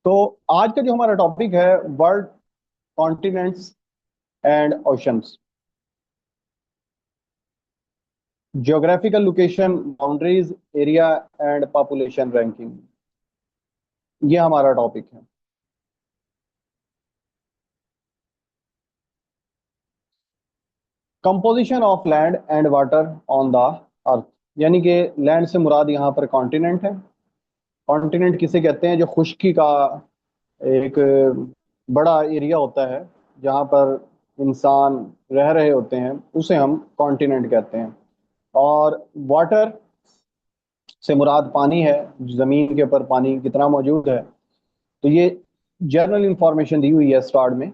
तो आज का जो हमारा टॉपिक है, world continents and oceans, geographical location, boundaries, area and population ranking, ये हमारा टॉपिक है। Composition of land and water on the earth, यानी कि लैंड से मुराद यहाँ पर कॉन्टिनेंट है। कॉन्टिनेंट किसे कहते हैं? जो खुश्की का एक बड़ा एरिया होता है जहाँ पर इंसान रह रहे होते हैं, उसे हम कॉन्टिनेंट कहते हैं। और वाटर से मुराद पानी है, जमीन के ऊपर पानी कितना मौजूद है। तो ये जनरल इंफॉर्मेशन दी हुई है स्टार्ट में।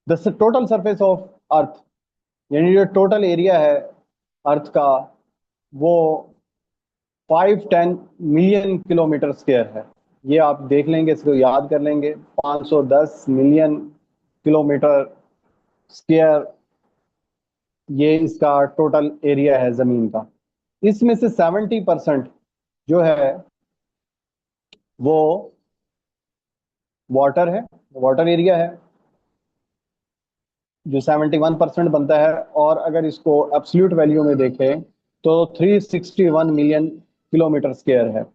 The total surface of earth, यानी जो टोटल एरिया है अर्थ का, वो 510 मिलियन किलोमीटर स्क्वायर है। ये आप देख लेंगे, इसको याद कर लेंगे। 510 मिलियन किलोमीटर स्क्वायर, ये इसका टोटल एरिया है जमीन का। इसमें से 70% जो है वो वाटर है, वाटर एरिया है, जो 71% बनता है। और अगर इसको एब्सोल्यूट वैल्यू में देखें तो 361 मिलियन किलोमीटर स्क्वायर है।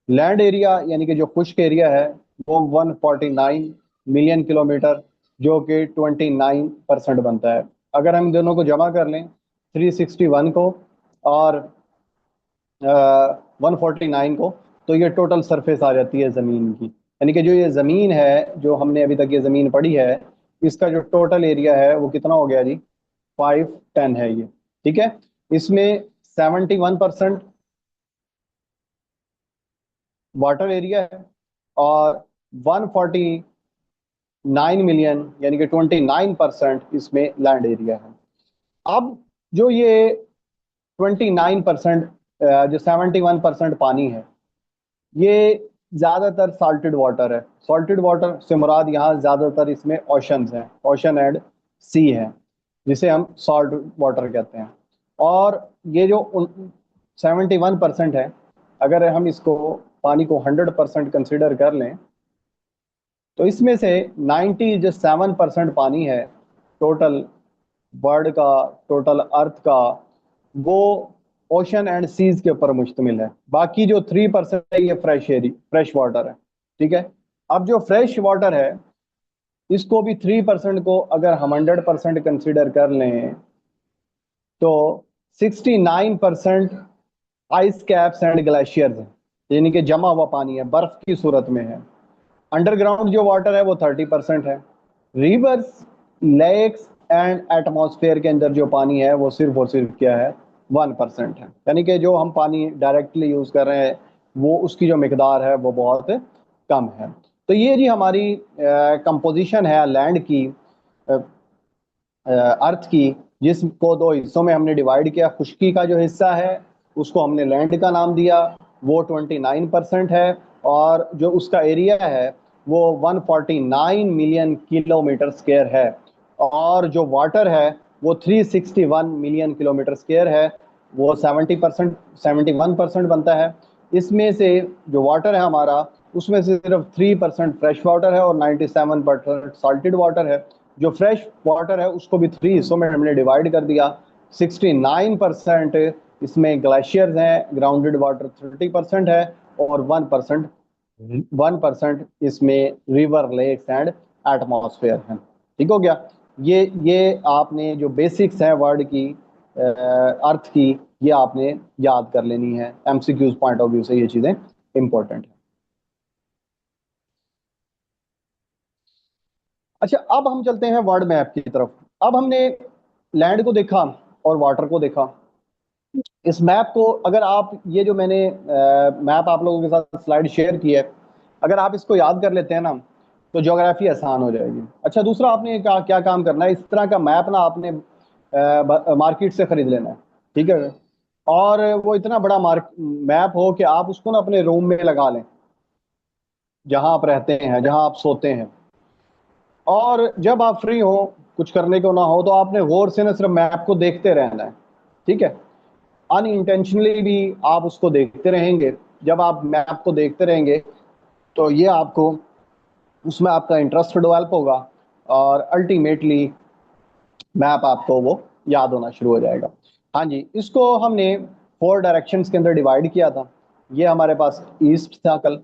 लैंड एरिया यानी कि जो खुश्क एरिया है वो 149 मिलियन किलोमीटर, जो कि 29% बनता है। अगर हम दोनों को जमा कर लें, 361 को और 149 को, तो ये टोटल सरफेस आ जाती है ज़मीन की। यानी कि जो ये ज़मीन है, जो हमने अभी तक ये ज़मीन पढ़ी है, इसका जो टोटल एरिया है वो कितना हो गया जी? 510 है ये। ठीक है। इसमें 71% वाटर एरिया है और 149 मिलियन यानी कि 29% इसमें लैंड एरिया है। अब जो ये 29%, जो 71% पानी है, ये ज्यादातर साल्टेड वाटर है। सॉल्टेड वाटर से मुराद यहाँ ज्यादातर इसमें ओशंस हैं, ओशन एंड सी है, जिसे हम सॉल्ट वाटर कहते हैं। और ये जो 71% है, अगर हम इसको पानी को 100% कंसिडर कर लें, तो इसमें से 97% पानी है टोटल वर्ल्ड का, टोटल अर्थ का, वो ओशन एंड सीज के ऊपर मुश्तमिल है। बाकी जो 3% है ये फ्रेश वाटर है। ठीक है। अब जो फ्रेश वाटर है, इसको भी 3% को अगर हम 100% कंसिडर कर लें, तो 69% आइस कैप्स एंड ग्लेशियर्स है, यानी कि जमा हुआ पानी है, बर्फ की सूरत में है। अंडरग्राउंड जो वाटर है वो 30% है। रिवर्स, लेक्स एंड एटमॉस्फेयर के अंदर जो पानी है वो सिर्फ और सिर्फ क्या है? 1% है। यानी कि जो हम पानी डायरेक्टली यूज कर रहे हैं, वो उसकी जो मिकदार है वो बहुत कम है। तो ये जी हमारी कंपोजिशन है लैंड की, अर्थ की, जिसको दो हिस्सों में हमने डिवाइड किया। खुश्की का जो हिस्सा है उसको हमने लैंड का नाम दिया, वो 29% है। और जो उसका एरिया है वो 149 मिलियन किलोमीटर स्क्वायर है। और जो वाटर है वो 361 मिलियन किलोमीटर स्क्वायर है, वो 71% बनता है। इसमें से जो वाटर है हमारा, उसमें से सिर्फ 3% फ्रेश वाटर है और 97% सॉल्टेड वाटर है। जो फ्रेश वाटर है उसको भी 3 हिस्सों में हमने डिवाइड कर दिया। 69% इसमें ग्लेशियर्स हैं, ग्राउंडेड वाटर 30% है, और 1% इसमें रिवर, लेक्स एंड एटमॉस्फेयर है। ठीक हो गया। ये आपने जो बेसिक्स हैं वर्ड की, अर्थ की, ये आपने याद कर लेनी है। एमसीक्यूज पॉइंट ऑफ व्यू से ये चीजें इंपॉर्टेंट है। अच्छा, अब हम चलते हैं वर्ल्ड मैप की तरफ। अब हमने लैंड को देखा और वाटर को देखा। इस मैप को, अगर आप, ये जो मैंने मैप आप लोगों के साथ स्लाइड शेयर की है, अगर आप इसको याद कर लेते हैं ना, तो ज्योग्राफी आसान हो जाएगी। अच्छा, दूसरा आपने क्या काम करना है, इस तरह का मैप ना आपने मार्केट से खरीद लेना है। ठीक है। और वो इतना बड़ा मार्क मैप हो कि आप उसको ना अपने रूम में लगा लें, जहां आप रहते हैं, जहां आप सोते हैं। और जब आप फ्री हो, कुछ करने को ना हो, तो आपने गौर से ना सिर्फ मैप को देखते रहना है। ठीक है। अनइंटेंशनली भी आप उसको देखते रहेंगे, जब आप मैप को देखते रहेंगे तो ये आपको उसमें आपका इंटरेस्ट डेवलप होगा और अल्टीमेटली मैप आपको वो याद होना शुरू हो जाएगा। हाँ जी, इसको हमने 4 डायरेक्शंस के अंदर डिवाइड किया था। ये हमारे पास ईस्ट था कल,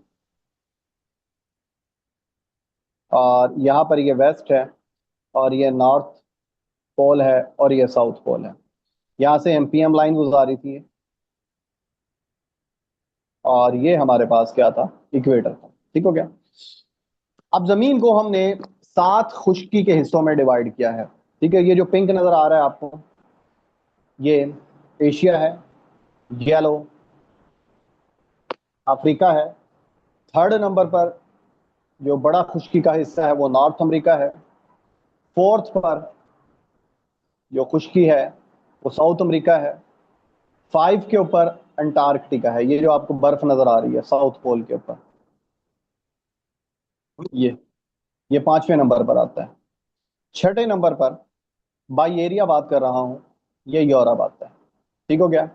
और यहाँ पर ये वेस्ट है, और ये नॉर्थ पोल है, और ये साउथ पोल है। यहाँ से एमपीएम लाइन गुजारी थी, और ये हमारे पास क्या था, इक्वेटर था। ठीक हो गया। अब जमीन को हमने 7 खुश्की के हिस्सों में डिवाइड किया है। ठीक है, ये जो पिंक नजर आ रहा है आपको, ये एशिया है, येलो अफ्रीका है, थर्ड नंबर पर जो बड़ा खुश्की का हिस्सा है वो नॉर्थ अमेरिका है, फोर्थ पर जो खुश्की है वो साउथ अमेरिका है, 5 के ऊपर अंटार्कटिका है, ये जो आपको बर्फ नजर आ रही है साउथ पोल के ऊपर, ये ये 5वें नंबर पर आता है। छठे नंबर पर बाई एरिया बात कर रहा हूं, ये यूरोप आता है। ठीक हो गया।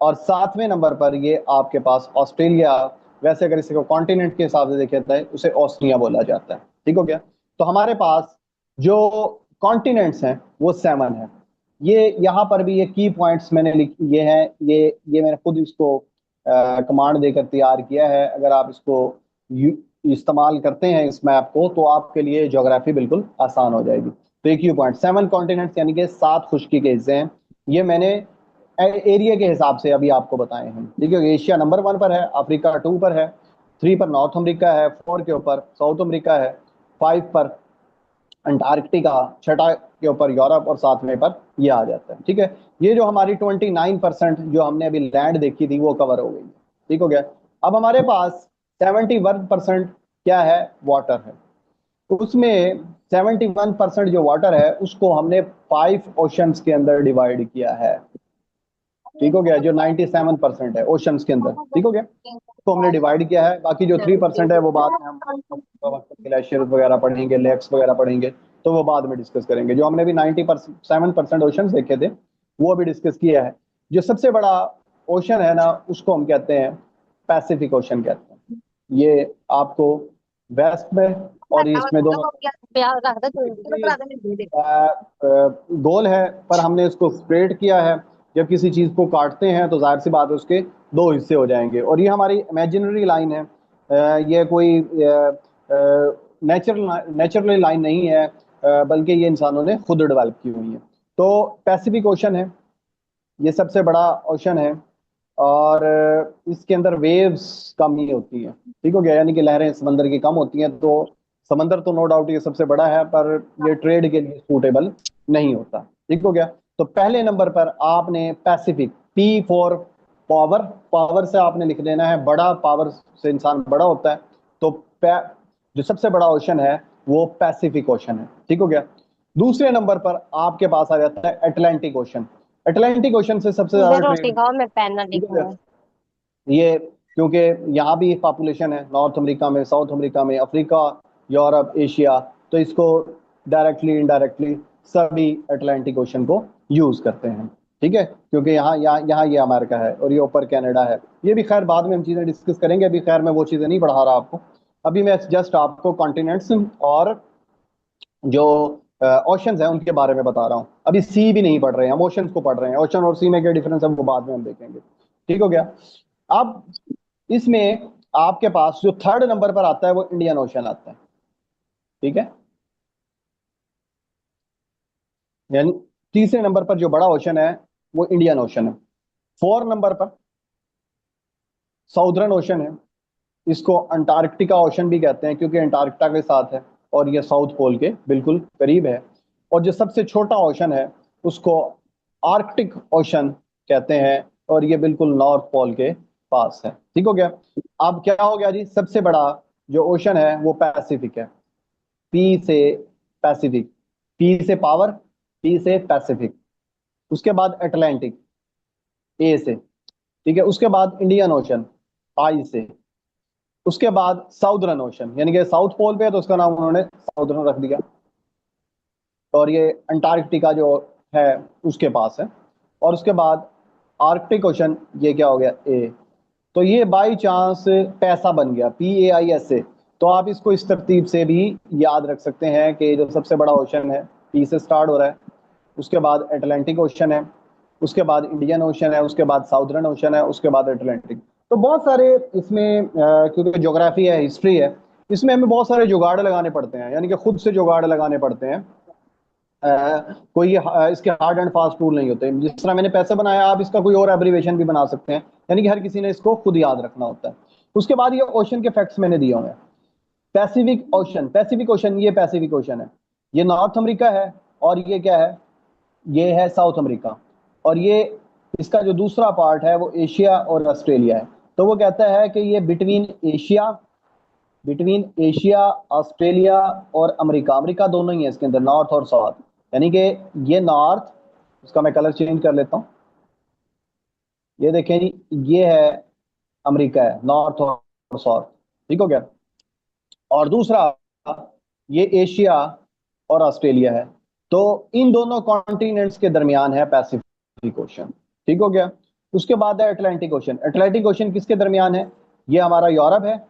और 7वें नंबर पर ये आपके पास ऑस्ट्रेलिया, वैसे अगर इसे को कॉन्टिनेंट के हिसाब से देखे जाए उसे ऑस्ट्रिया बोला जाता है। ठीक हो गया। तो हमारे पास जो कॉन्टिनेंट्स हैं वो 7 है। ये यहाँ पर भी ये की पॉइंट्स मैंने लिख ये हैं, ये मैंने खुद इसको कमांड देकर तैयार किया है। अगर आप इसको इस्तेमाल करते हैं इस मैप को, तो आपके लिए ज्योग्राफी बिल्कुल आसान हो जाएगी। तो एक क्यू पॉइंट 7 कॉन्टिनेंट्स यानी कि 7 खुश्की के हिस्से हैं। ये मैंने एरिया के हिसाब से अभी आपको बताए हैं। ठीक है, एशिया नंबर 1 पर है, अफ्रीका 2 पर है, 3 पर नॉर्थ अमेरिका है, 4 के ऊपर साउथ अमेरिका है, 5 पर अंटार्कटिका, छठा के ऊपर यूरोप, और 7वें पर ये आ जाता है। ठीक है, ये जो हमारी 29% जो हमने अभी लैंड देखी थी वो कवर हो गई। ठीक हो गया। अब हमारे पास 71% क्या है, वाटर है। उसमें 71% जो वाटर है उसको हमने 5 ओशंस के अंदर डिवाइड किया है। ठीक हो गया, जो 97% है ओशंस के अंदर। ठीक हो गया, तो हमने डिवाइड किया है। बाकी जो 3% है वो बाद में हम ग्लेशियर्स वगैरह पढ़ेंगे, लेक्स वगैरह पढ़ेंगे, तो वो बाद में डिस्कस करेंगे। जो हमने भी 97% ओशंस देखे थे वो अभी डिस्कस किया है। जो सबसे बड़ा ओशन है ना, उसको हम कहते हैं पैसिफिक ओशन कहते हैं। ये आपको वेस्ट में और ईस्ट में दोनों गोल है, पर हमने इसको स्ट्रेट किया है। जब किसी चीज को काटते हैं तो जाहिर सी बात है उसके 2 हिस्से हो जाएंगे, और ये हमारी इमेजिनरी लाइन है। ये कोई नेचुरल लाइन नहीं है, बल्कि ये इंसानों ने खुद डेवलप की हुई है। तो पैसिफिक ओशन है, ये सबसे बड़ा ओशन है, और इसके अंदर वेव्स कम ही होती है। ठीक हो गया, यानी कि लहरें समंदर की कम होती हैं। तो समंदर तो नो डाउट ये सबसे बड़ा है, पर ये ट्रेड के लिए सूटेबल नहीं होता। ठीक हो गया। तो पहले नंबर पर आपने Pacific, P for power, power से आपने लिख देना है बड़ा, पावर से इंसान बड़ा होता है। तो जो सबसे बड़ा ओशन है वो पैसिफिक ओशन है। ठीक हो गया। दूसरे नंबर पर आपके पास आ जाता है अटलांटिक ओशन। अटलांटिक ओशन से सबसे ज्यादा रोटी ट्रेड, खाओ, मैं पेन ना लिखूंगा। ये क्योंकि यहाँ भी पॉपुलेशन है नॉर्थ अमेरिका में, साउथ अमेरिका में, अफ्रीका, यूरोप, एशिया, तो इसको डायरेक्टली इनडायरेक्टली सभी अटलांटिक ओशन को यूज करते हैं। ठीक है, क्योंकि यहाँ यहाँ यहाँ ये अमेरिका है और ये ऊपर कनाडा है। ये भी खैर बाद में हम चीजें डिस्कस करेंगे, अभी खैर मैं वो चीजें नहीं पढ़ा रहा आपको। अभी मैं जस्ट आपको कॉन्टिनेंट्स और जो ओशंस हैं उनके बारे में बता रहा हूँ। अभी सी भी नहीं पढ़ रहे हैं हम, ओशंस को पढ़ रहे हैं। ओशन और सी में क्या डिफरेंस है वो बाद में हम देखेंगे। ठीक हो गया। अब इसमें आपके पास जो थर्ड नंबर पर आता है वो इंडियन ओशन आता है। ठीक है, यानी तीसरे नंबर पर जो बड़ा ओशन है वो इंडियन ओशन है। 4 नंबर पर साउदर्न ओशन है, इसको अंटार्कटिका ओशन भी कहते हैं क्योंकि अंटार्कटिका के साथ है, और ये साउथ पोल के बिल्कुल करीब है। और जो सबसे छोटा ओशन है उसको आर्कटिक ओशन कहते हैं, और ये बिल्कुल नॉर्थ पोल के पास है। ठीक हो गया। अब क्या हो गया जी, सबसे बड़ा जो ओशन है वो पैसिफिक है। पी से पैसिफिक, पी से पावर, पी से पैसिफिक, उसके बाद अटलांटिक, ए से। ठीक है, उसके बाद इंडियन ओशन, आई से। उसके बाद साउदर्न ओशन, यानी कि साउथ पोल पे है तो उसका नाम उन्होंने साउदर्न रख दिया, और ये अंटार्कटिका जो है उसके पास है। और उसके बाद आर्कटिक ओशन, ये क्या हो गया ए। तो ये बाई चांस पैसा बन गया, PAISA। तो आप इसको इस तरतीब से भी याद रख सकते हैं कि जो सबसे बड़ा ओशन है पी से स्टार्ट हो रहा है, उसके बाद अटलांटिक ओशन है, उसके बाद इंडियन ओशन है, उसके बाद साउदर्न ओशन है, उसके बाद अटलांटिक। तो बहुत सारे इसमें क्योंकि ज्योग्राफी है, हिस्ट्री है, इसमें हमें बहुत सारे जुगाड़ लगाने पड़ते हैं, यानी कि खुद से जुगाड़ लगाने पड़ते हैं। कोई इसके हार्ड एंड फास्ट रूल नहीं होते। जिस तरह मैंने पैसे बनाया, आप इसका कोई और एब्रीवेशन भी बना सकते हैं, यानी कि हर किसी ने इसको खुद याद रखना होता है। उसके बाद ये ओशन के फैक्ट्स मैंने दिए हुए हैं। पैसिफिक ओशन, पैसिफिक ओशन, ये पैसिफिक ओशन है, ये नॉर्थ अमेरिका है, और ये क्या है, ये है साउथ अमेरिका। और ये इसका जो दूसरा पार्ट है वो एशिया और ऑस्ट्रेलिया है। तो वो कहता है कि ये बिटवीन एशिया, ऑस्ट्रेलिया और अमेरिका, अमेरिका दोनों ही है इसके अंदर, नॉर्थ और साउथ। यानी कि ये नॉर्थ, इसका मैं कलर चेंज कर लेता हूँ, ये देखें जी, ये है अमेरिका है, नॉर्थ और साउथ, ठीक हो गया। और दूसरा ये एशिया और ऑस्ट्रेलिया है। तो इन दोनों कॉन्टिनेंट्स के दरमियान है पैसिफिक ओशन, ठीक हो गया। उसके बाद है अटलांटिक ओशन। अटलांटिक ओशन किसके दरमियान है, ये हमारा यूरोप है,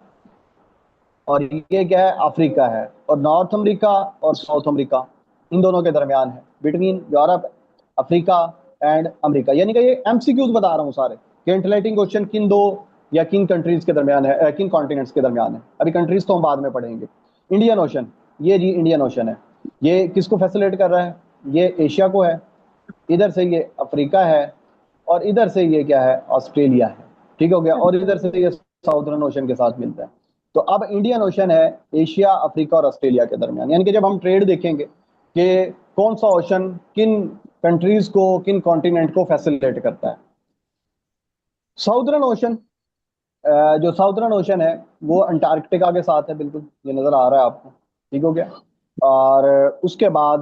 और ये क्या है, अफ्रीका है। और नॉर्थ अमेरिका और साउथ अमेरिका इन दोनों के दरमियान है, between Europe, Africa and America. यानी कि ये MCQs बता रहा हूँ सारे कि अटलांटिक ओशन किन दो या किन कंट्रीज के दरमियान है, किन कॉन्टिनेंट्स के दरमियान है। अभी कंट्रीज तो हम बाद में पढ़ेंगे। इंडियन ओशन, ये जी इंडियन ओशन है, ये किसको फैसिलिटेट कर रहा है, ये एशिया को है, इधर से ये अफ्रीका है, और इधर से ये क्या है, ऑस्ट्रेलिया है, ठीक हो गया। और इधर से ये साउदर्न ओशन के साथ मिलता है। तो अब इंडियन ओशन है एशिया, अफ्रीका और ऑस्ट्रेलिया के दरमियान। यानी कि जब हम ट्रेड देखेंगे कि कौन सा ओशन किन कंट्रीज को, किन कॉन्टिनेंट को फैसिलिटेट करता है। साउदर्न ओशन, जो साउदर्न ओशन है वो अंटार्कटिका के साथ है, बिल्कुल ये नजर आ रहा है आपको, ठीक हो गया। और उसके बाद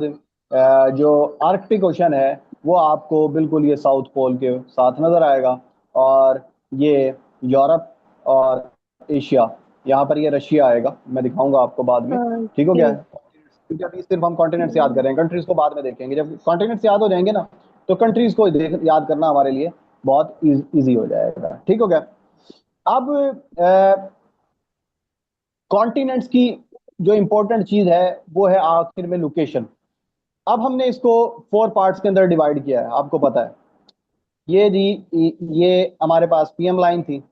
जो आर्कटिक ओशन है वो आपको बिल्कुल ये साउथ पोल के साथ नजर आएगा। और ये यूरोप और एशिया, यहाँ पर ये रशिया आएगा, मैं दिखाऊंगा आपको बाद में, ठीक हो गया। क्योंकि अभी सिर्फ हम कॉन्टिनेंट्स याद कर रहे हैं, कंट्रीज को बाद में देखेंगे। जब कॉन्टिनेंट्स याद हो जाएंगे ना, तो कंट्रीज को याद करना हमारे लिए बहुत ईजी हो जाएगा, ठीक हो गया। अब कॉन्टिनेंट्स की जो इंपॉर्टेंट चीज है वो है आखिर में लोकेशन। अब हमने इसको 4 पार्ट्स के अंदर डिवाइड किया है, आपको पता है। ये जी, ये हमारे पास PM लाइन थी,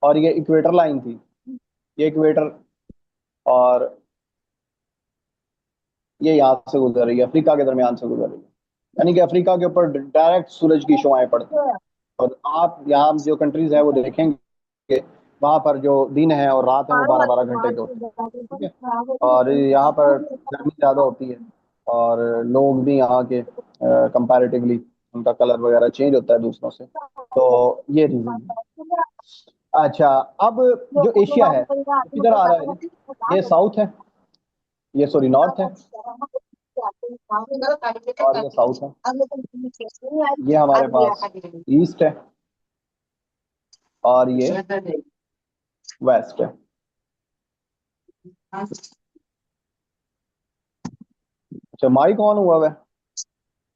और ये इक्वेटर लाइन थी, ये इक्वेटर, और ये यहाँ से गुजर रही है, अफ्रीका के दरमियान से गुजर रही है। यानी कि अफ्रीका के ऊपर डायरेक्ट सूरज की शुआएं पड़ती हैं। और आप यहाँ जो कंट्रीज है वो देखेंगे, वहां पर जो दिन है और रात है वो 12-12 घंटे के होते हैं, ठीक है। और यहाँ पर गर्मी ज्यादा होती है, और लोग भी यहाँ के कंपैरेटिवली उनका कलर वगैरह चेंज होता है दूसरों से। तो ये रीजन है। अच्छा, अब जो एशिया है वो किधर आ रहा है जी? ये साउथ है, ये सॉरी नॉर्थ है, और ये साउथ है, ये हमारे पास ईस्ट है, और ये वेस्ट है। अच्छा, माइक ऑन हुआ है,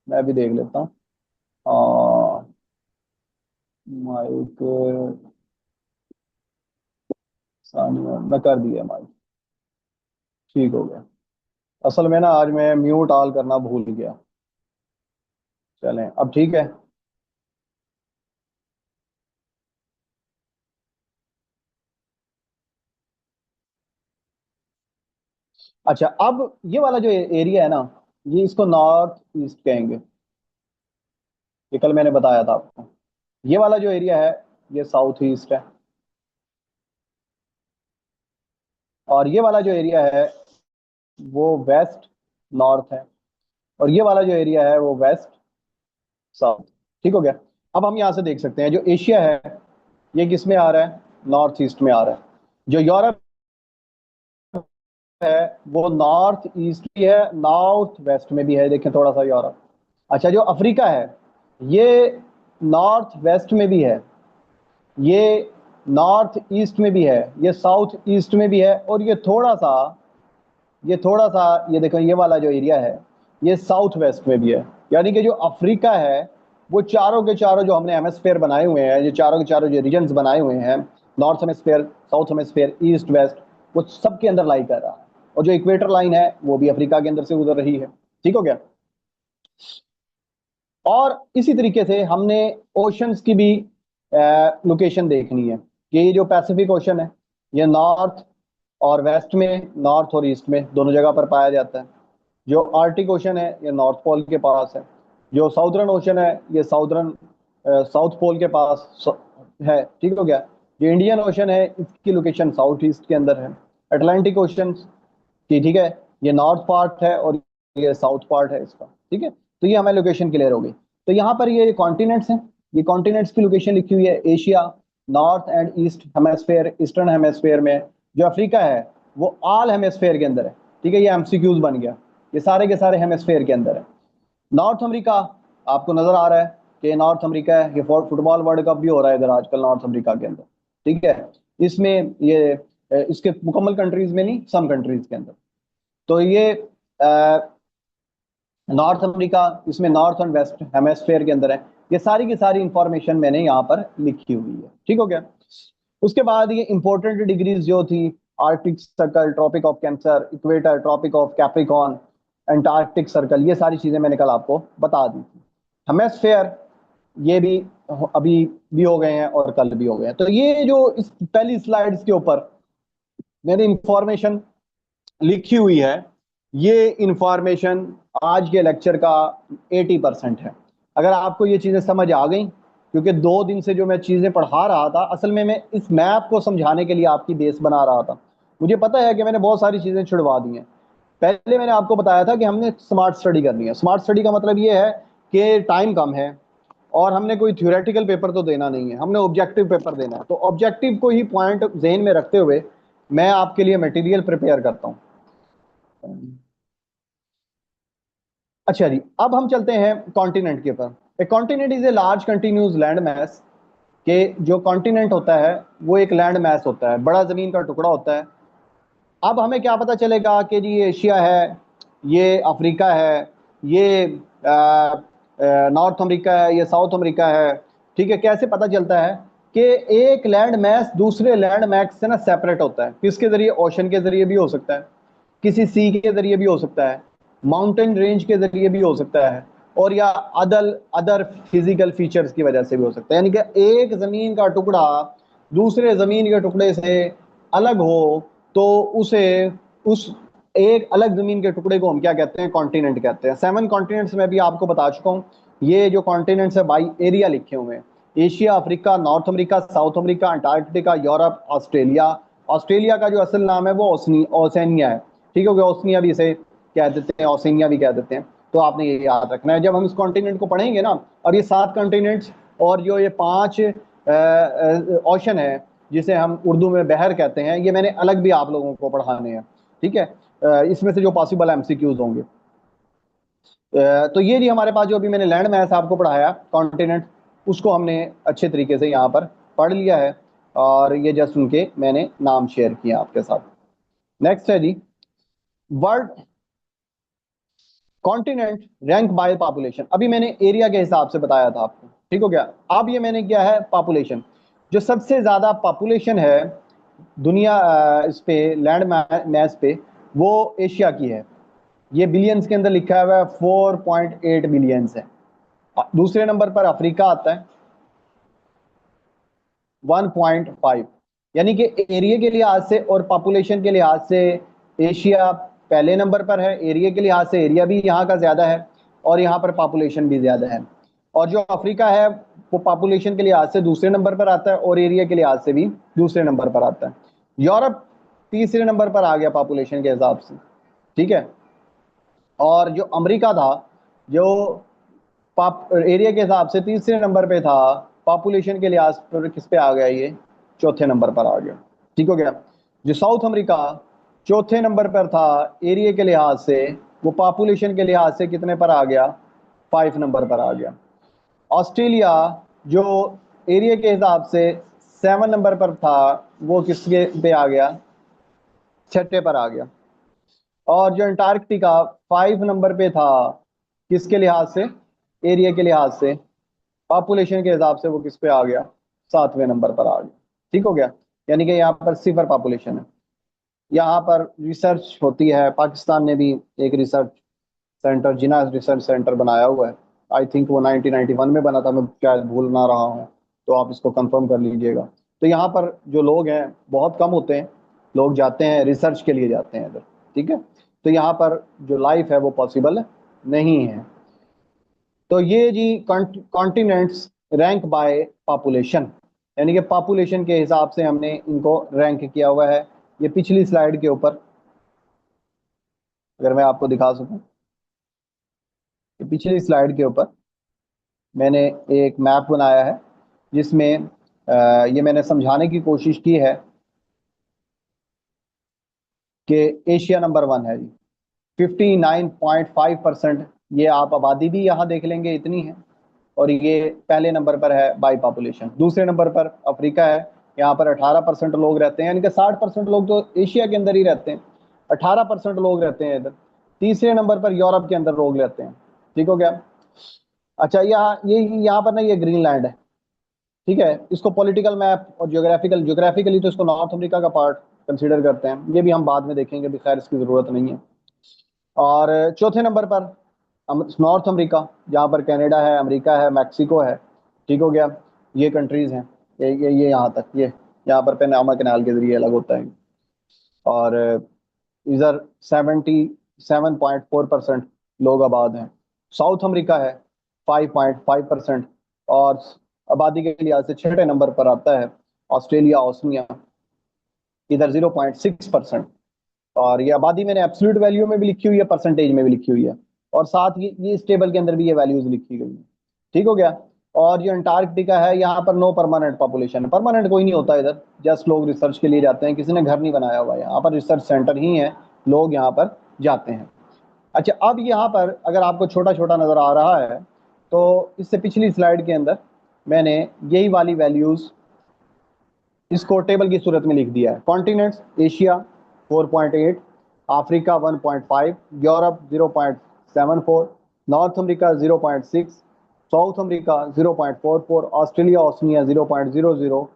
मैं भी देख लेता हूँ। माइक, सानिया मैं कर दिया माइक, ठीक हो गया। असल में ना आज मैं म्यूट ऑल करना भूल गया। चलें, अब ठीक है। अच्छा, अब ये वाला जो एरिया है ना, ये इसको नॉर्थ ईस्ट कहेंगे, ये कल मैंने बताया था आपको। ये वाला जो एरिया है ये साउथ ईस्ट है, और ये वाला जो एरिया है वो वेस्ट नॉर्थ है, और ये वाला जो एरिया है वो वेस्ट साउथ, ठीक हो गया। अब हम यहाँ से देख सकते हैं जो एशिया है ये किस में आ रहा है, नॉर्थ ईस्ट में आ रहा है। जो यूरोप है वो नॉर्थ ईस्ट भी है, नॉर्थ वेस्ट में भी है, देखें थोड़ा सा यूरोप। अच्छा, जो अफ्रीका है ये नॉर्थ वेस्ट में भी है, ये नॉर्थ ईस्ट में भी है, ये साउथ ईस्ट में भी है, और ये देखो, ये वाला जो एरिया है ये साउथ वेस्ट में भी है। यानी कि जो अफ्रीका है वो चारों के चारों जो हमने हेमिस्फीयर बनाए हुए हैं, ये चारों के चारों जो रीजन्स बनाए हुए हैं, north hemisphere, south hemisphere, east west, वो सबके अंदर लाई कर रहा है। और जो इक्वेटर लाइन है वो भी अफ्रीका के अंदर से गुजर रही है। ठीक हो गया। और इसी तरीके से हमने ओशंस की भी लोकेशन देखनी है कि ये जो पैसिफिक ओशन है, ये नॉर्थ और वेस्ट में, नॉर्थ और ईस्ट में दोनों जगह पर पाया जाता है। जो आर्टिक ओशन है ये नॉर्थ पोल के पास है। जो साउदर्न ओशन है ये साउथ पोल के पास है। ठीक हो गया। जो इंडियन ओशन है इसकी लोकेशन साउथ ईस्ट के अंदर है। अटलांटिक ओशन की, ठीक है, ये नॉर्थ पार्ट है और ये साउथ पार्ट है इसका। ठीक है, तो ये हमारी लोकेशन क्लियर हो गई। तो यहाँ पर ये कॉन्टिनेंट्स हैं, ये कॉन्टिनेंट्स की लोकेशन लिखी हुई है। Asia, north and east hemisphere, eastern hemisphere में। जो अफ्रीका है वो ऑल हेमेस्फेयर के अंदर है। ठीक है, ये एमसीक्यूज बन गया, ये सारे के सारे हेमेस्फेयर के अंदर है। नॉर्थ अमेरिका आपको नजर आ रहा है कि नॉर्थ अमेरिका है, ये फुटबॉल वर्ल्ड कप भी हो रहा है इधर आजकल नॉर्थ अमेरिका के अंदर। ठीक है, इसमें ये इसके मुकम्मल कंट्रीज में नहीं, सम कंट्रीज के अंदर। तो ये नॉर्थ अमेरिका, इसमें नॉर्थ एंड वेस्ट हेमेस्फेयर के अंदर है। ये सारी की सारी इंफॉर्मेशन मैंने यहाँ पर लिखी हुई है। ठीक हो गया। उसके बाद ये इंपॉर्टेंट डिग्रीज जो थी, Arctic Circle, Tropic of Cancer, Equator, Tropic of Capricorn, Antarctic Circle, ये सारी चीजें मैंने कल आपको बता दी थी। हेमेस्फेयर ये भी अभी भी हो गए हैं और कल भी हो गए हैं। तो ये जो इस पहली स्लाइड्स के ऊपर मैंने इंफॉर्मेशन लिखी हुई है, ये इंफॉर्मेशन आज के लेक्चर का 80% है। अगर आपको ये चीजें समझ आ गई, क्योंकि 2 दिन से जो मैं चीजें पढ़ा रहा था, असल में मैं इस मैप को समझाने के लिए आपकी बेस बना रहा था। मुझे पता है कि मैंने बहुत सारी चीजें छुड़वा दी हैं। पहले मैंने आपको बताया था कि हमने स्मार्ट स्टडी करनी है। स्मार्ट स्टडी का मतलब ये है कि टाइम कम है और हमने कोई थ्योरेटिकल पेपर तो देना नहीं है, हमने ऑब्जेक्टिव पेपर देना है। तो ऑब्जेक्टिव को ही पॉइंट जहन में रखते हुए मैं आपके लिए मटेरियल प्रिपेयर करता हूँ। अच्छा जी, अब हम चलते हैं कॉन्टिनेंट के ऊपर। A continent is a large continuous land mass. के जो कॉन्टिनेंट होता है वो एक लैंड मैस होता है, बड़ा जमीन का टुकड़ा होता है। अब हमें क्या पता चलेगा कि जी ये एशिया है, ये अफ्रीका है, ये नॉर्थ अमेरिका है, ये साउथ अमेरिका है। ठीक है, कैसे पता चलता है कि एक लैंड मैस दूसरे लैंड मैस से ना सेपरेट होता है? किसके जरिए? ओशन के जरिए भी हो सकता है, किसी सी के जरिए भी हो सकता है, माउंटेन रेंज के जरिए भी हो सकता है, और या अदर अदर फिजिकल फीचर्स की वजह से भी हो सकता है। यानी कि एक जमीन का टुकड़ा दूसरे जमीन के टुकड़े से अलग हो तो उसे, उस एक अलग जमीन के टुकड़े को हम क्या कहते हैं? कॉन्टिनेंट कहते हैं। 7 कॉन्टिनेंट्स में भी आपको बता चुका हूँ। ये जो कॉन्टिनेंट्स है बाई एरिया लिखे हुए हैं। Asia, Africa, north America, south America, Antarctica, Europe, Australia. Australia का जो असल नाम है वो ओसेनिया है। ठीक हो गया, ओसनिया भी इसे कह देते हैं, ओसेनिया भी कह देते हैं। तो आपने ये याद रखना है जब हम इस कॉन्टिनेंट को पढ़ेंगे ना। और ये 7 कॉन्टिनेंट्स और जो ये 5 ओशन है जिसे हम उर्दू में बहर कहते हैं, ये मैंने अलग भी आप लोगों को पढ़ाने हैं। ठीक है, इसमें से जो पॉसिबल एमसीक्यूज होंगे। तो ये जी हमारे पास जो अभी मैंने लैंड मैस आपको पढ़ाया कॉन्टिनेंट, उसको हमने अच्छे तरीके से यहाँ पर पढ़ लिया है। और ये जस्ट उनके मैंने नाम शेयर किया आपके साथ। नेक्स्ट है जी, world continent rank by population. अभी मैंने एरिया के हिसाब से बताया था आपको। ठीक हो गया। अब ये मैंने किया है पॉपुलेशन। जो सबसे ज्यादा पॉपुलेशन है दुनिया इस पे लैंड मैस पे, वो एशिया की है। ये बिलियंस के अंदर लिखा हुआ है, 4.8 बिलियंस है। दूसरे नंबर पर अफ्रीका आता है, 1.5। यानी कि एरिया के लिहाज से और पॉपुलेशन के लिहाज से एशिया पहले नंबर पर है। एरिया के लिहाज से एरिया भी यहाँ का ज्यादा है और यहाँ पर पॉपुलेशन भी ज्यादा है। और जो अफ्रीका है वो पॉपुलेशन के लिहाज से दूसरे नंबर पर आता है और एरिया के लिहाज से भी दूसरे नंबर पर आता है। यूरोप तीसरे नंबर पर आ गया पॉपुलेशन के हिसाब से। ठीक है, और जो अमेरिका था, जो एरिया के हिसाब से तीसरे नंबर पे था, पॉपुलेशन के लिहाज पर किस पे आ गया? ये चौथे नंबर पर आ गया। ठीक हो गया। जो साउथ अमेरिका चौथे नंबर पर था एरिया के लिहाज से, वो पॉपुलेशन के लिहाज से कितने पर आ गया? 5 नंबर पर आ गया। ऑस्ट्रेलिया जो एरिया के हिसाब से 7 नंबर पर था, वो किसके पे आ गया? छठे पर आ गया। और जो अंटार्कटिका 5 नंबर पे था, किसके लिहाज से? एरिया के लिहाज से। पॉपुलेशन के हिसाब से वो किस पे आ गया, 7वें नंबर पर आ गया। ठीक हो गया, यानी कि यहाँ पर सिफर पॉपुलेशन है। यहाँ पर रिसर्च होती है, पाकिस्तान ने भी एक रिसर्च सेंटर, जिना रिसर्च सेंटर बनाया हुआ है। आई थिंक वो 1991 में बना था, मैं शायद भूल ना रहा हूँ, तो आप इसको कंफर्म कर लीजिएगा। तो यहाँ पर जो लोग हैं बहुत कम होते हैं, लोग जाते हैं रिसर्च के लिए जाते हैं इधर। ठीक है, तो यहाँ पर जो लाइफ है वो पॉसिबल नहीं है। तो ये जी कॉन्टिनेंट्स रैंक बाय पॉपुलेशन, यानी कि पॉपुलेशन के हिसाब से हमने इनको रैंक किया हुआ है। ये पिछली स्लाइड के ऊपर अगर मैं आपको दिखा सकूं, पिछली स्लाइड के ऊपर मैंने एक मैप बनाया है जिसमें ये मैंने समझाने की कोशिश की है कि एशिया नंबर 1 है जी, 59.5%। ये आप आबादी भी यहाँ देख लेंगे इतनी है, और ये पहले नंबर पर है बाई पॉपुलेशन। दूसरे नंबर पर अफ्रीका है, यहाँ पर 18% लोग रहते हैं, यानी कि 60% लोग तो एशिया के अंदर ही रहते हैं, 18% लोग रहते हैं इधर। तीसरे नंबर पर यूरोप के अंदर लोग रहते हैं। ठीक हो गया। अच्छा, यहाँ पर ना ये ग्रीनलैंड है। ठीक है, इसको पॉलिटिकल मैप और ज्योग्राफिकली तो इसको नॉर्थ अमेरिका का पार्ट कंसीडर करते हैं, ये भी हम बाद में देखेंगे, भी खैर इसकी जरूरत नहीं है। और चौथे नंबर पर नॉर्थ अमेरिका, जहाँ पर कनाडा है, अमेरिका है, मैक्सिको है। ठीक हो गया, ये कंट्रीज हैं। ये यहाँ तक, ये यहाँ पर पनामा कैनाल के जरिए अलग होता है। और इधर 77.4% लोग आबाद हैं। साउथ अमेरिका है 5.5%, और आबादी के लिहाज से छठे नंबर पर आता है ऑस्ट्रेलिया, ओसनिया, इधर 0.6%। और ये आबादी मैंने एब्सोल्यूट वैल्यू में भी लिखी हुई है, परसेंटेज में भी लिखी हुई है, और साथ ये इस टेबल के अंदर भी ये वैल्यूज लिखी गई है। ठीक हो गया। और जो अंटार्कटिका है, यहाँ पर नो परमानेंट पॉपुलेशन है, परमानेंट कोई नहीं होता इधर, जस्ट लोग रिसर्च के लिए जाते हैं, किसी ने घर नहीं बनाया हुआ है, यहाँ पर रिसर्च सेंटर ही है, लोग यहाँ पर जाते हैं। अच्छा, अब यहाँ पर अगर आपको छोटा छोटा नजर आ रहा है, तो इससे पिछली स्लाइड के अंदर मैंने यही वाली वैल्यूज इसको टेबल की सूरत में लिख दिया है। Continents, Asia 4.8, Africa 1.5, Europe 0.74, north America 0.6, south America 0.44, Australia Oceania 0.00,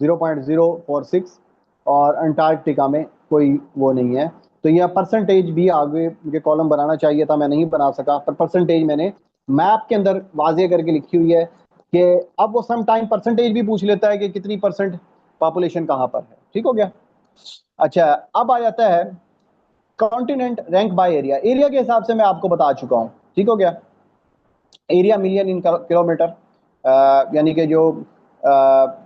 0.046, और अंटार्कटिका में कोई वो नहीं है। तो यह परसेंटेज भी आगे मुझे कॉलम बनाना चाहिए था, मैं नहीं बना सका, पर परसेंटेज मैंने मैप के अंदर वाजे करके लिखी हुई है कि अब वो सम टाइम परसेंटेज भी पूछ लेता है कि कितनी परसेंट पॉपुलेशन कहां पर है। ठीक हो गया। अच्छा, अब आ जाता है continent rank by area. Area के हिसाब से मैं आपको बता चुका हूं। ठीक हो गया, एरिया मिलियन इन किलोमीटर, यानी कि जो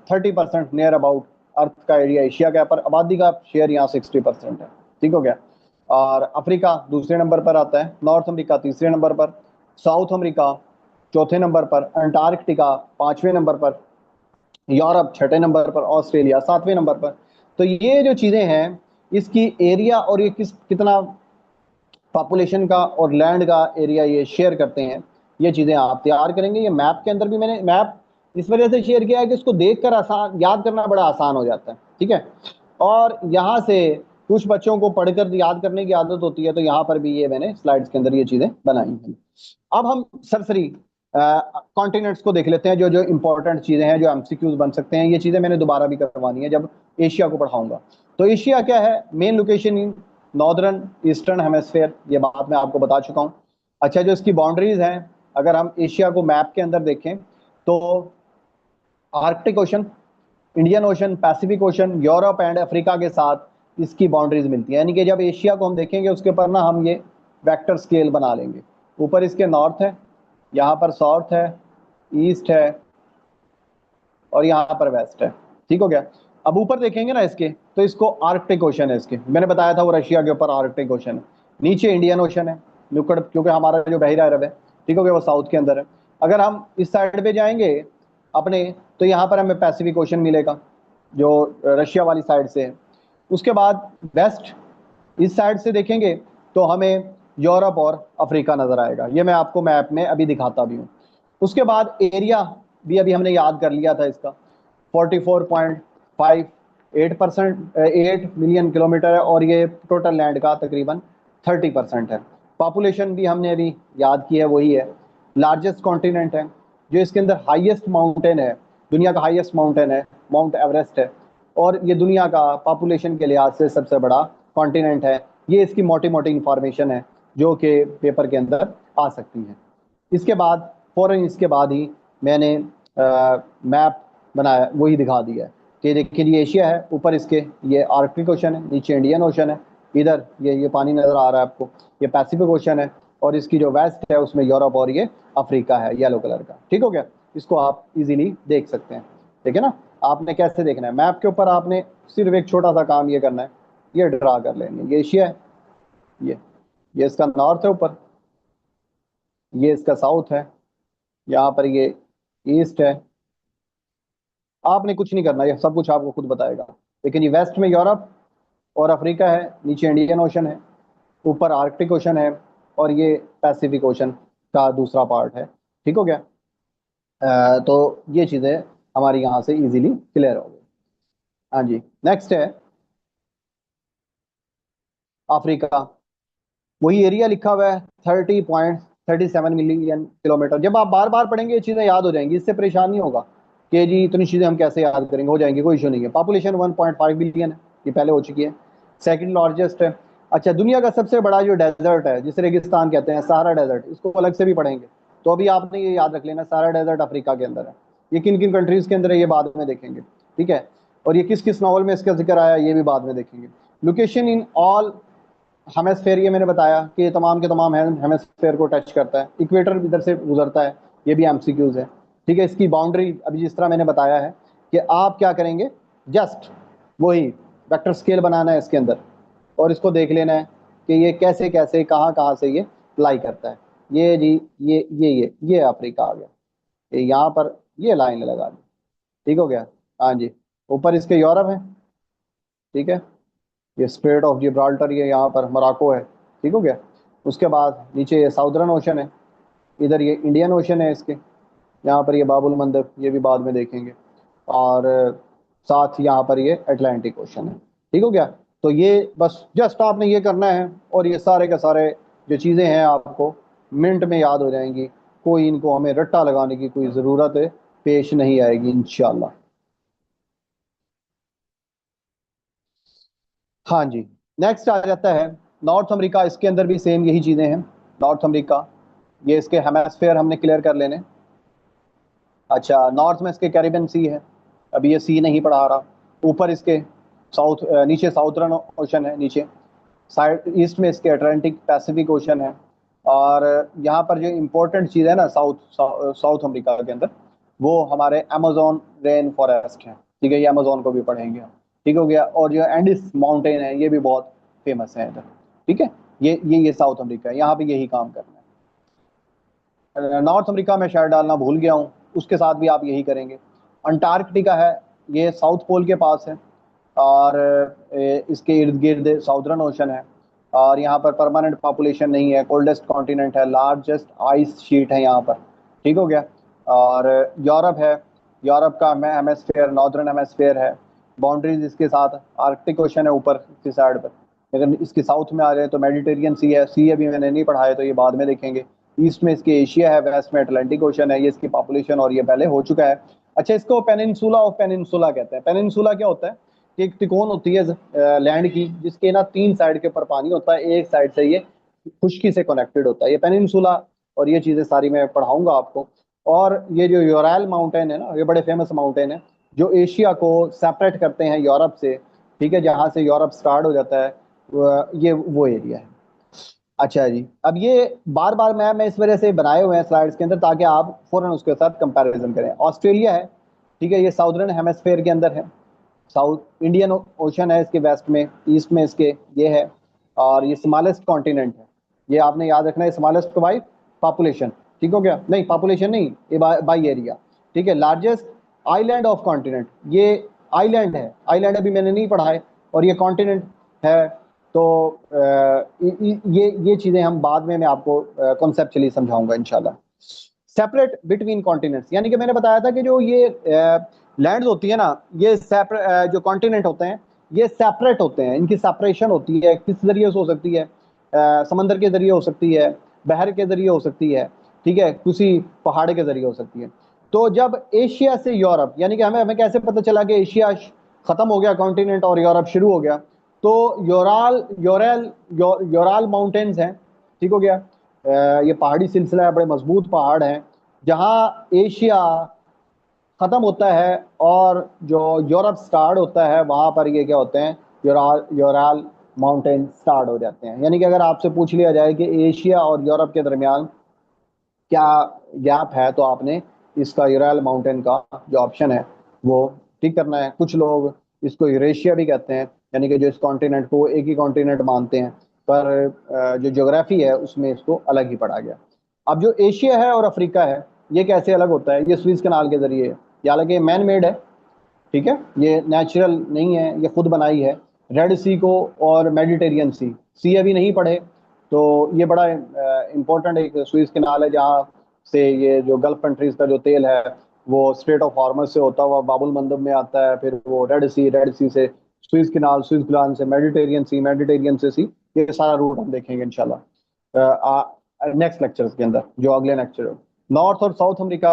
30% नियर अबाउट अर्थ का एरिया एशिया का, पर आबादी का शेयर यहाँ 60% है। ठीक हो गया। और अफ्रीका दूसरे नंबर पर आता है, नॉर्थ अमेरिका तीसरे नंबर पर, साउथ अमेरिका चौथे नंबर पर, अंटार्कटिका 5वें नंबर पर, यूरोप छठे नंबर पर, ऑस्ट्रेलिया 7वें नंबर पर। तो ये जो चीजें हैं, इसकी एरिया और ये कितना पॉपुलेशन का और लैंड का एरिया ये शेयर करते हैं, ये चीजें आप तैयार करेंगे। ये मैप के अंदर भी मैंने मैप इस वजह से शेयर किया है कि इसको देखकर आसान याद करना बड़ा आसान हो जाता है। ठीक है, और यहाँ से कुछ बच्चों को पढ़कर याद करने की आदत होती है, तो यहाँ पर भी ये मैंने स्लाइड्स के अंदर ये चीजें बनाई हैं। अब हम सरसरी कॉन्टिनेंट्स को देख लेते हैं, जो जो इंपॉर्टेंट चीजें हैं, जो एमसीक्यूज बन सकते हैं। ये चीजें मैंने दोबारा भी करवानी है जब एशिया को पढ़ाऊंगा। तो एशिया क्या है, main location in northern eastern hemisphere, ये बात मैं आपको बता चुका हूँ। अच्छा, जो इसकी बाउंड्रीज हैं, अगर हम एशिया को मैप के अंदर देखें तो Arctic ocean, Indian ocean, Pacific ocean, Europe and Africa के साथ इसकी बाउंड्रीज मिलती है। यानी कि जब एशिया को हम देखेंगे उसके ऊपर ना हम ये वेक्टर स्केल बना लेंगे। ऊपर इसके नॉर्थ है, यहाँ पर साउथ है, ईस्ट है, और यहाँ पर वेस्ट है। ठीक हो गया। अब ऊपर देखेंगे ना इसके, तो इसको आर्कटिक ओशन है, इसके मैंने बताया था वो रशिया के ऊपर आर्कटिक ओशन है। नीचे इंडियन ओशन है, नुक्कड़, क्योंकि हमारा जो बहिरा अरब है, ठीक हो गया, वो साउथ के अंदर है। अगर हम इस साइड पे जाएंगे अपने, तो यहाँ पर हमें पैसिफिक ओशन मिलेगा जो रशिया वाली साइड से है। उसके बाद वेस्ट इस साइड से देखेंगे तो हमें यूरोप और अफ्रीका नजर आएगा। ये मैं आपको मैप में अभी दिखाता भी हूँ। उसके बाद एरिया भी अभी हमने याद कर लिया था इसका, 44.58% 8 मिलियन किलोमीटर है, और ये टोटल लैंड का तकरीबन 30% है। पॉपुलेशन भी हमने अभी याद की है, वही है। लार्जेस्ट कॉन्टिनेंट है, जो इसके अंदर हाईएस्ट माउंटेन है, दुनिया का हाईएस्ट माउंटेन है, माउंट एवरेस्ट है, और ये दुनिया का पॉपुलेशन के लिहाज से सबसे बड़ा कॉन्टिनेंट है। ये इसकी मोटी मोटी इंफॉर्मेशन है जो कि पेपर के अंदर आ सकती है। इसके बाद फौरन इसके बाद ही मैंने मैप बनाया, वही दिखा दिया है कि देखिए ये एशिया है, ऊपर इसके ये आर्कटिक ओशन है, नीचे इंडियन ओशन है, इधर ये पानी नजर आ रहा है आपको, ये पैसिफिक ओशन है, और इसकी जो वेस्ट है उसमें यूरोप और ये अफ्रीका है येलो कलर का। ठीक हो गया, इसको आप इजीली देख सकते हैं। ठीक है ना। आपने कैसे देखना है, मैप के ऊपर आपने सिर्फ एक छोटा सा काम ये करना है, ये ड्रा कर लेंगे, ये एशिया है, ये इसका नॉर्थ है ऊपर, ये इसका साउथ है, यहाँ पर ये ईस्ट है। आपने कुछ नहीं करना, ये सब कुछ आपको खुद बताएगा। लेकिन ये वेस्ट में यूरोप और अफ्रीका है, नीचे इंडियन ओशन है, ऊपर आर्कटिक ओशन है, और ये पैसिफिक ओशन का दूसरा पार्ट है। ठीक हो गया। तो ये चीज़ें हमारी यहाँ से इजीली क्लियर हो गई। हाँ जी, नेक्स्ट है अफ्रीका। वही एरिया लिखा हुआ है, 30.37 मिलियन किलोमीटर। जब आप बार बार पढ़ेंगे ये चीज़ें याद हो जाएंगी, इससे परेशान नहीं होगा कि जी इतनी चीज़ें हम कैसे याद करेंगे, हो जाएंगी, कोई इशू नहीं है। पॉपुलेशन 1.5 बिलियन है, ये पहले हो चुकी है। सेकंड लार्जेस्ट है। अच्छा, दुनिया का सबसे बड़ा जो डेजर्ट है, जिसे रेगिस्तान कहते हैं, सहारा डेजर्ट, इसको अलग से भी पढ़ेंगे। तो अभी आपने ये याद रख लेना, सहारा डेजर्ट अफ्रीका के अंदर है। ये किन किन कंट्रीज के अंदर है ये बाद में देखेंगे। ठीक है। और ये किस किस नॉवल में इसका जिक्र आया ये भी बाद में देखेंगे। लोकेशन इन ऑल हेमेस्फेयर, ये मैंने बताया कि ये तमाम के तमाम हेमेस्फेयर को टच करता है। इक्वेटर इधर से गुजरता है, ये भी एमसीक्यूज है। ठीक है। इसकी बाउंड्री अभी जिस तरह मैंने बताया है कि आप क्या करेंगे, जस्ट वही वेक्टर स्केल बनाना है इसके अंदर, और इसको देख लेना है कि ये कैसे कैसे कहाँ कहाँ से ये लाई करता है। ये जी ये अफ्रीका आ गया, ये यहाँ पर ये लाइन लगा दी। ठीक हो गया। हाँ जी, ऊपर इसके यूरोप है। ठीक है। ये स्ट्रेट ऑफ जिब्राल्टर, ये यहाँ पर मोरक्को है। ठीक हो गया। उसके बाद नीचे ये साउदर्न ओशन है, इधर ये इंडियन ओशन है इसके, यहाँ पर ये बाबुल मंदब, ये भी बाद में देखेंगे। और साथ यहाँ पर ये अटलांटिक ओशन है। ठीक हो गया। तो ये बस जस्ट आपने ये करना है, और ये सारे के सारे जो चीज़ें हैं आपको मिनट में याद हो जाएंगी। कोई इनको हमें रट्टा लगाने की कोई ज़रूरत पेश नहीं आएगी इंशाल्लाह। हाँ जी, नेक्स्ट आ जाता है नॉर्थ अमेरिका। इसके अंदर भी सेम यही चीज़ें हैं। नॉर्थ अमेरिका, ये इसके हेमेस्फेयर हमने क्लियर कर लेने। अच्छा, नॉर्थ में इसके कैरिबियन सी है, अभी ये सी नहीं पढ़ा रहा। ऊपर इसके साउथ नीचे साउथर्न ओशन है, नीचे साइड ईस्ट में इसके अटलांटिक पैसिफिक ओशन है। और यहाँ पर जो इम्पोर्टेंट चीज़ है ना साउथ अमेरिका के अंदर, वो हमारे अमेजोन रेन फॉरेस्ट है। ठीक है, ये अमेजोन को भी पढ़ेंगे हम। ठीक हो गया। और जो एंडिस माउंटेन है ये भी बहुत फेमस है इधर। ठीक है। ये साउथ अमेरिका है, यहाँ पे यही काम करना है। नॉर्थ अमेरिका में शायद डालना भूल गया हूँ, उसके साथ भी आप यही करेंगे। अंटार्कटिका है, ये साउथ पोल के पास है, और इसके इर्द गिर्द साउदर्न ओशन है। और यहाँ पर परमानेंट पॉपुलेशन नहीं है, कोल्डेस्ट कॉन्टिनेंट है, लार्जेस्ट आइस शीट है यहाँ पर। ठीक हो गया। और यूरोप है, यूरोप का हेमेस्फेयर नॉर्दर्न हेमेस्फेयर है। बाउंड्रीज इसके साथ आर्कटिक ओशन है ऊपर की साइड पर। अगर इसके साउथ में आ रहे हैं तो मेडिटेरियन सी है, सी अभी मैंने नहीं पढ़ा है तो ये बाद में देखेंगे। ईस्ट में इसके एशिया है, वेस्ट में अटलांटिक ओशन है, ये इसकी पॉपुलेशन, और ये पहले हो चुका है। अच्छा, इसको पेनिनसुला ऑफ पेनिनसुला कहते हैं। पेनिनसुला क्या होता है कि एक तिकोन होती है लैंड की, जिसके ना तीन साइड के ऊपर पानी होता है, एक साइड से ये खुश्की से कनेक्टेड होता है, ये पेनिनसुला। और ये चीजें सारी मैं पढ़ाऊंगा आपको। और ये जो यूराइल माउंटेन है ना, ये बड़े फेमस माउंटेन है, जो एशिया को सेपरेट करते हैं यूरोप से। ठीक है, जहाँ से यूरोप स्टार्ट हो जाता है, ये वो एरिया है। अच्छा जी, अब ये बार बार मैं इस वजह से बनाए हुए हैं स्लाइड्स के अंदर ताकि आप फौरन उसके साथ कंपैरिजन करें। ऑस्ट्रेलिया है, ठीक है, ये साउदर्न हेमेस्फेयर के अंदर है। साउथ इंडियन ओशन है इसके वेस्ट में, ईस्ट में इसके ये है। और ये स्मॉलेस्ट कॉन्टिनेंट है, ये आपने याद रखना है, स्मॉलेस्ट बाई पॉपुलेशन। ठीक हो गया, नहीं पॉपुलेशन नहीं, ये बाई एरिया। ठीक है। लार्जेस्ट आइलैंड ऑफ कॉन्टिनेंट, ये आइलैंड है, आइलैंड अभी मैंने नहीं पढ़ा है, और ये कॉन्टिनेंट है। तो ये चीजें हम बाद में मैं आपको कॉन्सेप्चुअली समझाऊंगा इंशाल्लाह। सेपरेट बिटवीन कॉन्टिनेंट्स, यानी कि मैंने बताया था कि जो ये लैंड्स होती है ना, ये सेपरेट जो कॉन्टिनेंट होते हैं ये सेपरेट होते हैं, इनकी सेपरेशन होती है, किस जरिए से हो सकती है, समंदर के जरिए हो सकती है, बहर के जरिए हो सकती है। ठीक है, किसी पहाड़ के जरिए हो सकती है। तो जब एशिया से यूरोप, यानी कि हमें हमें कैसे पता चला कि एशिया खत्म हो गया कॉन्टिनेंट और यूरोप शुरू हो गया? तो योराल योरेल योराल माउंटेन्स हैं, ठीक हो गया। ये पहाड़ी सिलसिला है, बड़े मजबूत पहाड़ हैं, जहाँ एशिया खत्म होता है और जो यूरोप स्टार्ट होता है, वहां पर ये क्या होते हैं, योराल माउंटेन स्टार्ट हो जाते हैं। यानी कि अगर आपसे पूछ लिया जाए कि एशिया और यूरोप के दरमियान क्या गैप है, तो आपने इसका यूराल माउंटेन का जो ऑप्शन है वो ठीक करना है। कुछ लोग इसको यूरेशिया भी कहते हैं, यानी कि जो इस कॉन्टिनेंट को एक ही कॉन्टिनेंट मानते हैं, पर जो ज्योग्राफी है उसमें इसको अलग ही पढ़ा गया। अब जो एशिया है और अफ्रीका है, ये कैसे अलग होता है? ये स्विस कैनाल के जरिए, ये हालांकि मैन मेड है, ठीक है, ये नेचुरल नहीं है, ये खुद बनाई है। रेड सी को और मेडिटेरियन सी अभी नहीं पढ़े, तो ये बड़ा इंपॉर्टेंट एक स्विस कैनाल है, जहाँ से ये जो गल्फ कंट्रीज का जो तेल है वो स्ट्रेट ऑफ हॉर्मस से होता हुआ बाबुल मंदब में आता है, फिर वो रेड सी से स्विस कैनाल से मेडिटेरियन से सी, ये सारा रूट हम देखेंगे इंशाल्लाह नेक्स्ट लेक्चर के अंदर, जो अगले लेक्चर। नॉर्थ और साउथ अमेरिका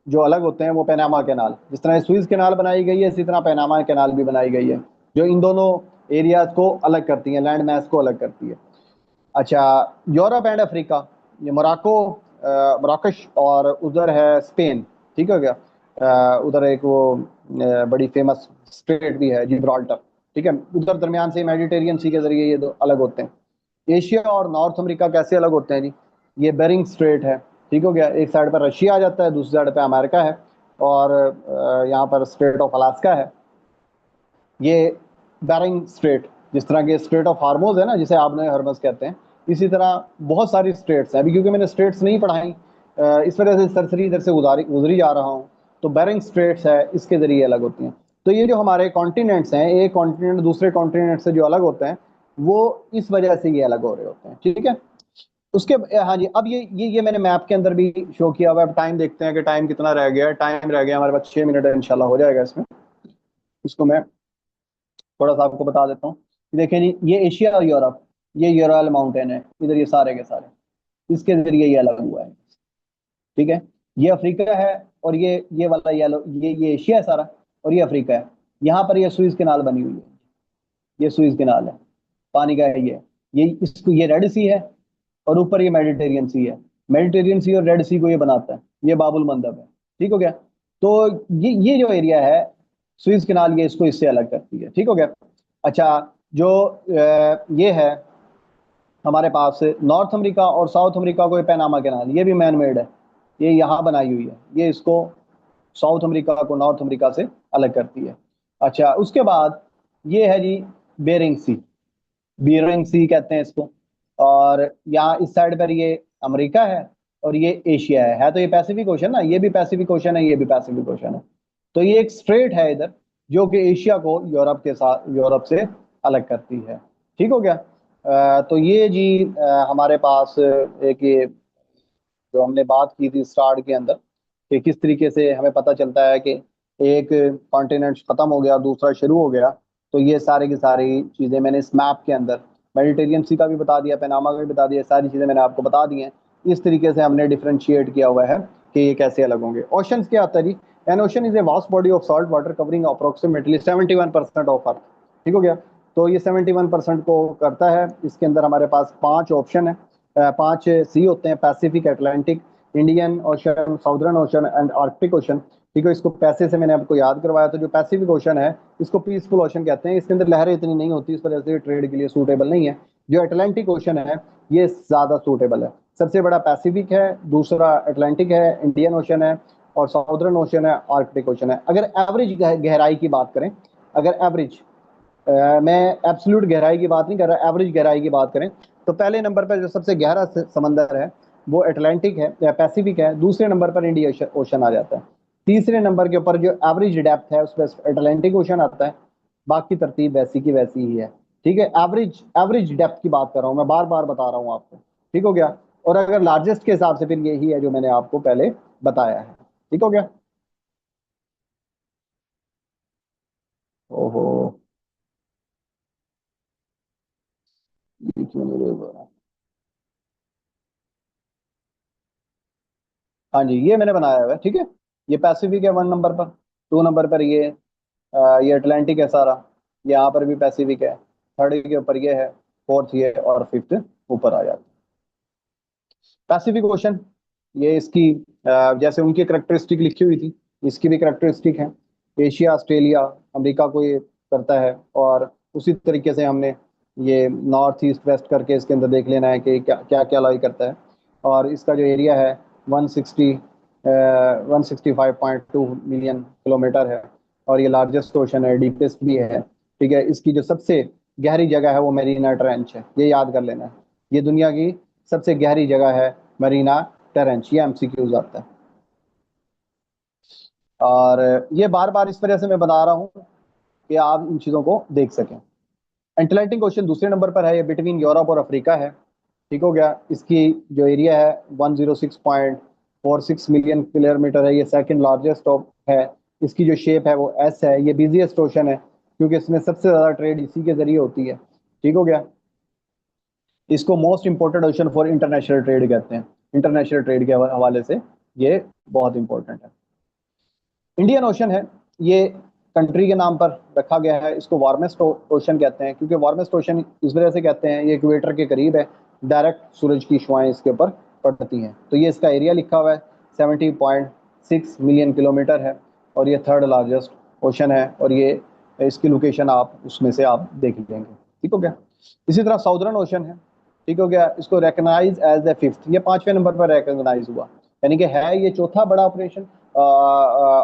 जो अलग होते हैं वो पैनामा कैनाल, जिस तरह स्विस कैनाल बनाई गई है, इसी तरह पैनामा कैनाल भी बनाई गई है, जो इन दोनों एरियाज को अलग करती है, लैंड मैस को अलग करती है। अच्छा, यूरोप एंड अफ्रीका, ये मोरक्को, मराकश और उधर है स्पेन, ठीक हो गया। उधर एक वो बड़ी फेमस स्ट्रेट भी है जिब्राल्टर, ठीक है, उधर दरमियान से मेडिटेरियन सी के जरिए ये दो अलग होते हैं। एशिया और नॉर्थ अमेरिका कैसे अलग होते हैं जी? ये बेरिंग स्ट्रेट है, ठीक हो गया, एक साइड पर रशिया आ जाता है, दूसरी साइड पे अमेरिका है, और यहाँ पर स्ट्रेट ऑफ अलास्का है। ये बेरिंग स्ट्रेट, जिस तरह के स्ट्रेट ऑफ हार्मोज है ना, जिसे आपने हरमस कहते हैं, इसी तरह बहुत सारी स्ट्रेट्स हैं। अभी क्योंकि मैंने स्ट्रेट्स नहीं पढ़ाई, इस वजह से सरसरी इधर से गुजरी जा रहा हूँ। तो बेरिंग स्ट्रेट्स है, इसके जरिए अलग होती हैं। तो ये जो हमारे कॉन्टिनेंट्स हैं, एक कॉन्टिनेंट दूसरे कॉन्टिनेंट से जो अलग होते हैं, वो इस वजह से ये अलग हो रहे होते हैं, ठीक है। उसके हाँ जी, अब ये मैंने मैप के अंदर भी शो किया हुआ है। अब टाइम देखते हैं कि टाइम कितना रह गया है। टाइम रह गया हमारे पास 6 मिनट है, इंशाल्लाह हो जाएगा इसमें। इसको मैं थोड़ा सा आपको बता देता हूँ। देखिए जी, ये एशिया और यूरोप, ये यूराल माउंटेन है, इधर ये सारे के सारे इसके जरिए ये अलग हुआ है, ठीक है। ये अफ्रीका है, और ये वाला येलो, ये एशिया है सारा, और ये अफ्रीका है। यहाँ पर ये सुइज कैनाल बनी हुई है, ये सुइज कैनाल है, पानी का है ये इसको, ये रेड सी है, और ऊपर ये मेडिटेरियन सी है। मेडिटेरियन सी और रेड सी को ये बनाता है, ये बाबुल मंदब है, ठीक हो गया। तो ये जो एरिया है स्विस कैनाल, ये इसको इससे अलग करती है, ठीक हो गया। अच्छा, जो ये है हमारे पास नॉर्थ अमेरिका और साउथ अमेरिका को, ये पैनामा कैनाल, ये भी मैन मेड है, ये यहाँ बनाई हुई है, ये इसको साउथ अमेरिका को नॉर्थ अमेरिका से अलग करती है। अच्छा, उसके बाद ये है जी बेरिंग सी, बीरिंग सी कहते हैं इसको। और यहाँ इस साइड पर ये अमेरिका है, और ये एशिया है तो ये पैसिफिक ओशन ना, ये भी पैसिफिक ओशन है, ये भी पैसिफिक ओशन है। तो ये एक स्ट्रेट है इधर, जो कि एशिया को यूरोप से अलग करती है, ठीक हो गया। तो ये जी हमारे पास एक ये जो हमने बात की थी स्टार्ट के अंदर, कि किस तरीके से हमें पता चलता है कि एक कॉन्टिनेंट खत्म हो गया दूसरा शुरू हो गया। तो ये सारी की सारी चीजें मैंने इस मैप के अंदर, मेडिटेरियन सी का भी बता दिया, पैनामा का भी बता दिया, सारी चीजें मैंने आपको बता दी हैं। इस तरीके से हमने डिफ्रेंशिएट किया हुआ है कि ये कैसे अलग होंगे। ओशंस क्या आता है जी? An ocean is a vast body of salt water covering approximately 71% of earth, ठीक हो गया। तो ये 71% को करता है। इसके अंदर हमारे पास 5 ऑप्शन है, 5 सी होते हैं, Pacific, Atlantic, Indian ocean, southern ocean and Arctic ocean, ठीक है। इसको पैसे से मैंने आपको याद करवाया। तो जो पैसिफिक ओशन है, इसको पीसफुल ओशन कहते हैं, इसके अंदर लहरें इतनी नहीं होती, इस वजह से ट्रेड के लिए सूटेबल नहीं है। जो अटलांटिक ओशन है, ये ज्यादा सूटेबल है। सबसे बड़ा पैसिफिक है, दूसरा अटलांटिक है, इंडियन ओशन है, और साउदर्न ओशन है, आर्कटिक ओशन है। अगर एवरेज गहराई की बात करें, अगर एवरेज, मैं एब्सोल्यूट गहराई की बात नहीं कर रहा, एवरेज गहराई की बात करें, तो पहले नंबर पर जो सबसे गहरा समंदर है वो अटलांटिक है या पैसिफिक है। दूसरे नंबर पर इंडियन ओशन आ जाता है। तीसरे नंबर के ऊपर जो एवरेज डेप्थ है उस पर अटलांटिक ओशन आता है। बाकी तरतीब वैसी की वैसी ही है, ठीक है। एवरेज एवरेज डेप्थ की बात कर रहा हूँ मैं, बार बार बता रहा हूँ आपको, ठीक हो गया। और अगर लार्जेस्ट के हिसाब से फिर यही है जो मैंने आपको पहले बताया है, ठीक हो गया। ओहो, ये क्यों नहीं देख रहा? हाँ जी, ये मैंने बनाया हुआ है, ठीक है। ये पैसिफिक है 1 नंबर पर। 2 नंबर पर ये अटलांटिक है सारा। यहाँ पर भी पैसिफिक है। थर्ड के ऊपर ये है। फोर्थ ये, और फिफ्थ ऊपर आ जाता है। पैसिफिक ओशन, ये इसकी जैसे उनकी करेक्टरिस्टिक लिखी हुई थी, इसकी भी करेक्टरिस्टिक है। एशिया, ऑस्ट्रेलिया, अमेरिका को ये करता है। और उसी तरीके से हमने ये नॉर्थ ईस्ट वेस्ट करके इसके अंदर देख लेना है कि क्या क्या क्या लाई करता है। और इसका जो एरिया है 165.2 मिलियन किलोमीटर है। और ये लार्जेस्ट ओशन है, डीपेस्ट भी है। ठीक है, इसकी जो सबसे गहरी जगह है वो मेरीना ट्रेंच है, ये याद कर लेना है। ये दुनिया की सबसे गहरी जगह है मरीना टेरेंच, ये एमसीक्यूज आता है। और ये बार बार इस वजह से मैं बता रहा हूँ कि आप इन चीज़ों को देख सकें। अटलांटिक ओशन दूसरे नंबर पर है, ये बिटवीन यूरोप और अफ्रीका है। ठीक हो गया। इसकी जो एरिया है 106.46 मिलियन किलोमीटर है, ये सेकंड लार्जेस्ट है। इसकी जो शेप है वो एस है। ये बिजिएस्ट ओशन है क्योंकि इसमें सबसे ज़्यादा ट्रेड इसी के जरिए होती है। ठीक हो गया। इसको most important ocean for international trade कहते हैं। इंटरनेशनल ट्रेड के हवाले से ये बहुत इंपॉर्टेंट है। इंडियन ओशन है, ये कंट्री के नाम पर रखा गया है। इसको वार्मेस्ट ओशन कहते हैं, क्योंकि वार्मेस्ट ओशन इस वजह से कहते हैं, ये इक्वेटर के करीब है। डायरेक्ट सूरज की शुआएं इसके ऊपर पड़ती हैं। तो ये इसका एरिया लिखा हुआ है 70.6 मिलियन किलोमीटर है। और ये थर्ड लार्जेस्ट ओशन है। और ये इसकी लोकेशन आप उसमें से आप देख लेंगे। ठीक हो गया। इसी तरह साउदर्न ओशन है। ठीक हो गया। इसको रिकग्नाइज एज द फिफ्थ, ये 5वें नंबर पर रिकग्नाइज हुआ। यानी कि है ये चौथा बड़ा ऑपरेशन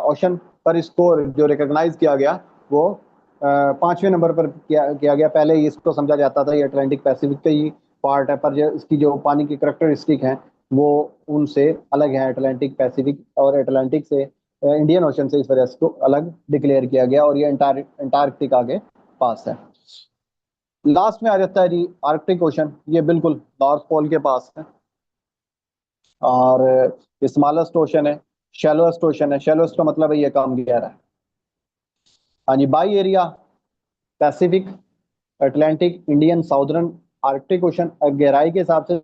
ओशन, पर इसको जो रिकॉग्नाइज किया गया वो 5वें नंबर पर किया गया। पहले इसको समझा जाता था ये अटलांटिक पैसिफिक का ही पार्ट है, पर जो इसकी जो पानी की करेक्टरिस्टिक हैं वो उनसे अलग है। अटलांटिक पैसिफिक और अटलांटिक से इंडियन ओशन से इस वजह से इसको अलग डिक्लेयर किया गया। और ये अंटार्कटिका के पास है। लास्ट में आ जाता है जी आर्कटिक ओशन, ये बिल्कुल नॉर्थ पोल के पास है। और ये स्मॉलेस्ट ओशन है, शैलोएस्ट ओशन है। शैलोएस्ट का मतलब है ये कम गहरा है। हाँ जी, by area Pacific, Atlantic, Indian, Southern, Arctic ocean. गहराई के हिसाब से